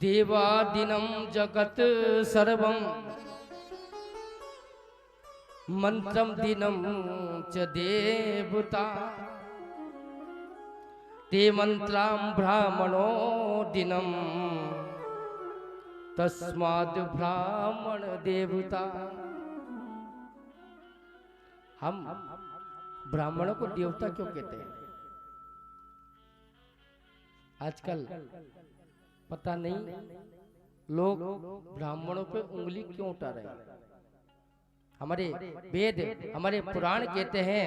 देवादिनं जगत् सर्वं मंत्रं दिनं च देवता ते मंत्रां ब्राह्मणो दिनं तस्माद् ब्राह्मण देवता। हम ब्राह्मणों को देवता क्यों कहते हैं? आजकल पता नहीं लोग ब्राह्मणों पे उंगली क्यों उठा रहे हैं। हमारे वेद हमारे पुराण कहते हैं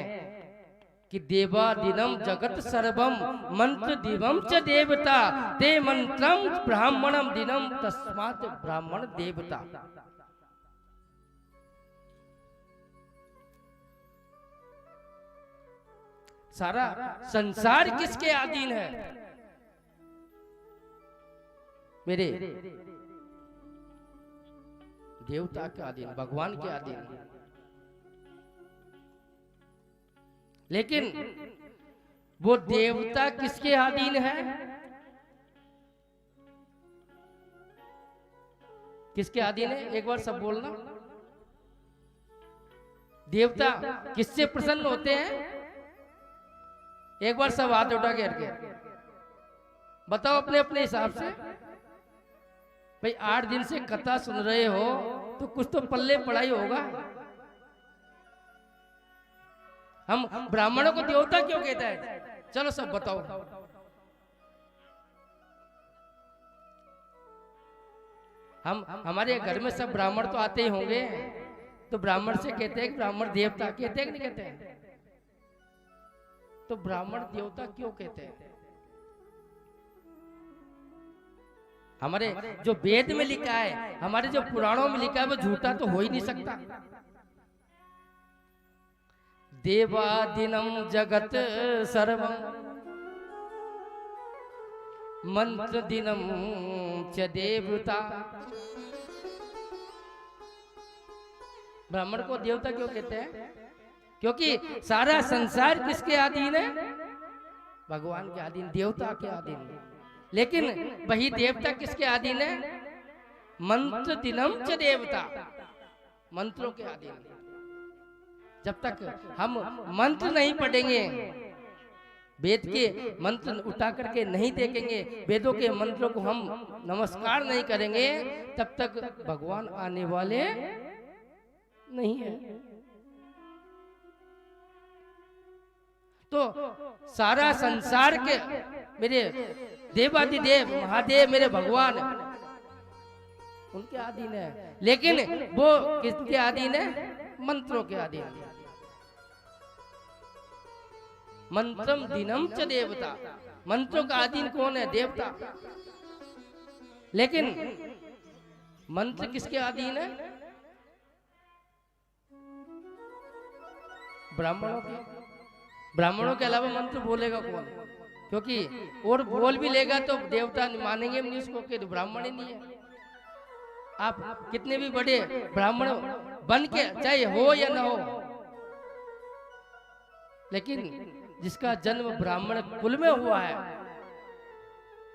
कि देवादिनम जगत सर्वम मंत्र दिवम च देवता ते मंत्रम ब्राह्मणम दिनम तस्मात् ब्राह्मण देवता। सारा संसार किसके अधीन है? मेरे देवता के अधीन, भगवान के अधीन। लेकिन वो देवता किसके अधीन है? किसके अधीन है? एक बार सब बोलना। देवता किससे प्रसन्न होते हैं? एक बार सब हाथ उठा के बताओ अपने अपने हिसाब से। भाई 8 दिन से कथा सुन रहे हो तो कुछ तो पल्ले पढ़ाई होगा। हम ब्राह्मणों को देवता क्यों कहता है? चलो सब बताओ। हम हमारे घर में सब ब्राह्मण तो आते ही होंगे, तो ब्राह्मण से कहते हैं कि ब्राह्मण देवता कहते हैं कि नहीं कहते हैं? तो ब्राह्मण देवता क्यों कहते हैं? हमारे जो वेद में लिखा है, हमारे जो पुराणों में लिखा है, वो झूठा तो हो ही नहीं सकता। देवादिनम जगत सर्वम मंत्र दिनम च देवता। ब्राह्मण को देवता क्यों कहते हैं? क्योंकि सारा संसार किसके अधीन है? भगवान के अधीन, देवता के अधीन। लेकिन वही देवता किसके अधीन है? मंत्र दिनम च देवता, मंत्रों के अधीन। जब तक हम मंत्र नहीं पढ़ेंगे, वेद के मंत्र उठा करके नहीं देखेंगे, वेदों के मंत्रों को हम नमस्कार नहीं करेंगे, तब तक भगवान आने वाले नहीं है। तो सारा संसार के मेरे देवादिदेव महादेव मेरे भगवान उनके अधीन है। लेकिन वो किसके अधीन है? मंत्रों के अधीन। मंत्रम दिनम च देवता, मंत्रों का अधीन कौन है? देवता। लेकिन मंत्र किसके अधीन है? ब्राह्मणों के। ब्राह्मणों के अलावा मंत्र बोलेगा कौन? क्योंकि और बोल भी लेगा तो देवता मानेंगे नहीं उसको कि ब्राह्मण ही नहीं है। आप कितने भी बड़े ब्राह्मण बन के चाहे हो या ना हो, लेकिन जिसका जन्म ब्राह्मण कुल में हुआ है,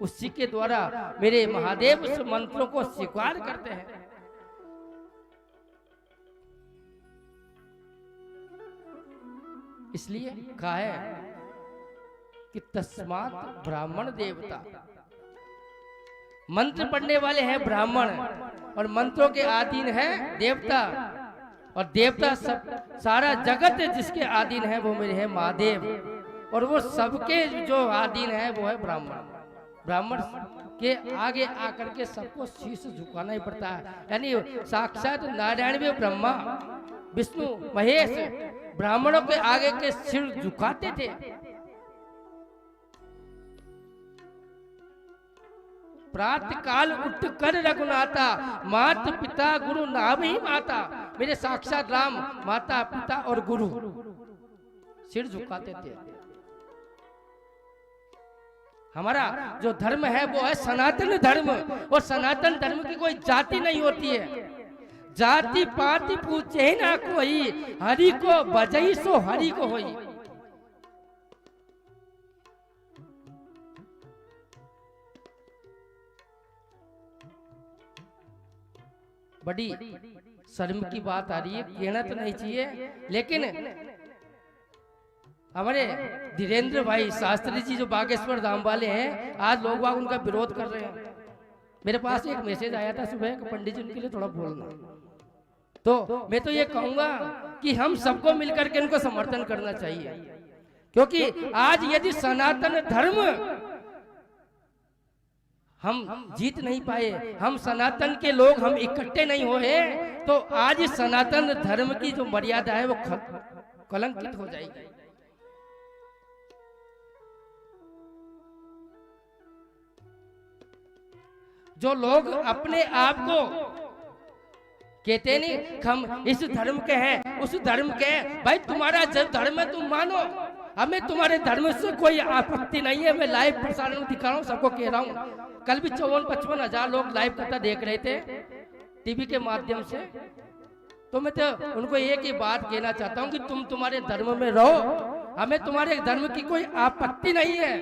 उसी के द्वारा मेरे महादेव उस मंत्रों को स्वीकार करते हैं। इसलिए कहा है कि तस्मात् ब्राह्मण देवता। मंत्र पढ़ने वाले हैं ब्राह्मण और मंत्रों के अधीन है देवता। और देवता सब सारा जगत जिसके अधीन है वो मेरे है महादेव, और वो सबके जो अधीन है वो है ब्राह्मण। ब्राह्मण के आगे आकर के सबको शीश झुकाना ही पड़ता है। यानी साक्षात नारायण भी ब्रह्मा विष्णु महेश ब्राह्मणों के आगे के सिर झुकाते थे। प्रातः काल उठ कर रघुनाथा, मात पिता गुरु नाम ही माता। मेरे साक्षात राम माता पिता और गुरु सिर झुकाते थे। हमारा जो धर्म है वो है सनातन धर्म, और सनातन धर्म की कोई जाति नहीं होती है। जाति पाति पूछे ना कोई, हरि को बजई सो हरि को होई। बड़ी शर्म की बात आ रही है, कहना तो नहीं चाहिए, लेकिन हमारे धीरेन्द्र भाई शास्त्री जी जो बागेश्वर धाम वाले हैं, आज लोग बाग उनका विरोध कर रहे हैं। मेरे पास एक मैसेज आया था सुबह, पंडित जी उनके लिए थोड़ा बोलना, तो मैं तो ये कहूंगा कि हम सबको मिलकर के इनको समर्थन करना चाहिए, क्योंकि आज यदि सनातन धर्म हम जीत नहीं पाए, हम सनातन के लोग हम इकट्ठे नहीं हुए, तो आज सनातन धर्म की जो मर्यादा है वो कलंकित हो जाएगी। जो लोग अपने आप को कहते नहीं हम इस धर्म के हैं, उस धर्म के हैं, भाई तुम्हारा जब धर्म है तुम मानो, हमें तुम्हारे धर्म से कोई आपत्ति नहीं है। मैं लाइव प्रसारण दिखा रहा हूँ, सबको कह रहा हूँ, कल भी 54-55 हजार लोग लाइव कथा देख रहे थे टीवी के माध्यम से। तो मैं तो उनको एक ही बात कहना चाहता हूँ कि तुम तुम्हारे धर्म में रहो, हमें तुम्हारे धर्म की कोई आपत्ति नहीं है,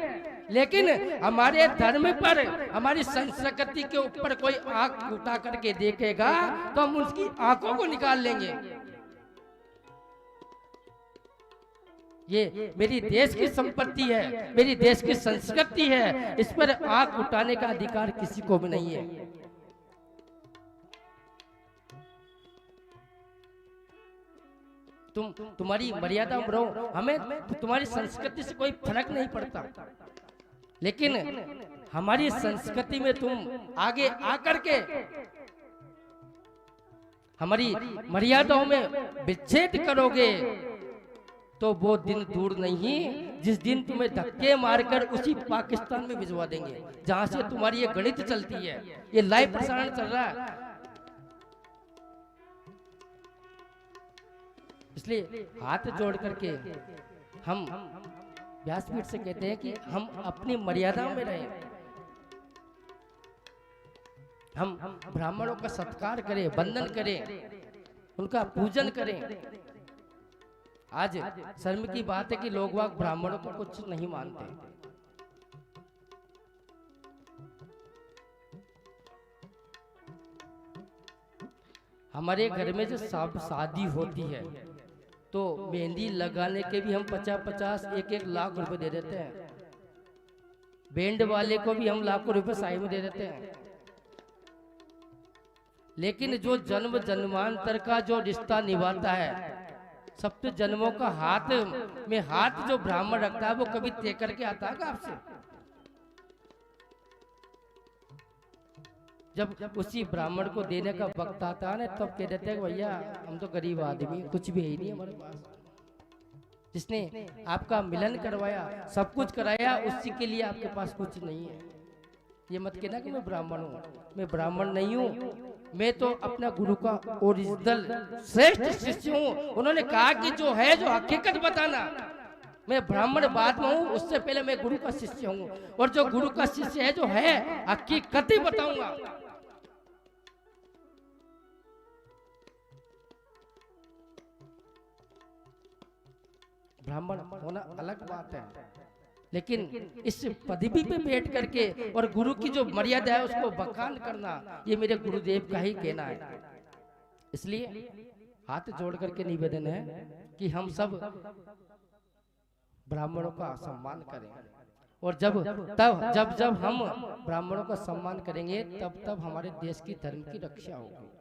लेकिन हमारे धर्म पर, हमारी संस्कृति के ऊपर कोई आंख उठा करके देखेगा तो हम उसकी आंखों को निकाल लेंगे। ये मेरी देश की संपत्ति है, मेरी देश की संस्कृति है, इस पर आंख उठाने का अधिकार किसी को भी नहीं है। तुम्हारी मर्यादा में रहो, हमें तुम्हारी संस्कृति से कोई फर्क नहीं पड़ता, लेकिन हमारी संस्कृति में तुम आगे आकर के हमारी मर्यादाओं में विच्छेद करोगे तो वो दिन दूर नहीं जिस दिन तुम्हें धक्के मारकर उसी पाकिस्तान में भिजवा देंगे जहां से तुम्हारी ये गणित चलती है। ये लाइव प्रसारण चल रहा है, इसलिए हाथ जोड़ करके हम व्यासपीठ से कहते हैं कि हम अपनी मर्यादा में रहें, हम ब्राह्मणों का सत्कार करें, वंदन करें, उनका पूजन करें। आज शर्म की बात है कि लोग वाग ब्राह्मणों को कुछ नहीं मानते। हमारे घर में जो शादी होती है तो मेहंदी लगाने के भी हम 50-50 1-1 लाख रुपए दे देते हैं, बैंड वाले को भी हम लाखों रुपए साई में दे देते हैं, लेकिन जो जन्म जन्मांतर का जो रिश्ता निभाता है, सप्त जन्मों का हाथ में हाथ जो ब्राह्मण रखता है वो कभी तय करके आता है आपसे? जब उसी ब्राह्मण को देने का वक्त आता है ना, तब कह देते हैं भैया हम तो गरीब आदमी, कुछ भी है ही नहीं हमारे पास। जिसने आपका मिलन करवाया, सब कुछ कराया, उसी के लिए आपके पास कुछ नहीं है। ये मत कहना कि मैं ब्राह्मण हूँ, मैं ब्राह्मण नहीं हूँ, मैं तो अपना गुरु का ओरिजिनल श्रेष्ठ शिष्य हूँ। उन्होंने कहा कि जो है जो हकीकत बताना, मैं ब्राह्मण बाद में हूँ, उससे पहले मैं गुरु का शिष्य हूँ, और जो गुरु का शिष्य है जो है हकीकत ही बताऊंगा। ब्राह्मण होना अलग बात है, लेकिन इस पदवी पे बैठ करके और गुरु की जो मर्यादा है उसको बखान करना, ये मेरे गुरुदेव का ही कहना है। इसलिए हाथ जोड़ करके निवेदन है कि हम सब ब्राह्मणों का सम्मान करें, और जब हम ब्राह्मणों का सम्मान करेंगे तब हमारे देश की धर्म की रक्षा होगी।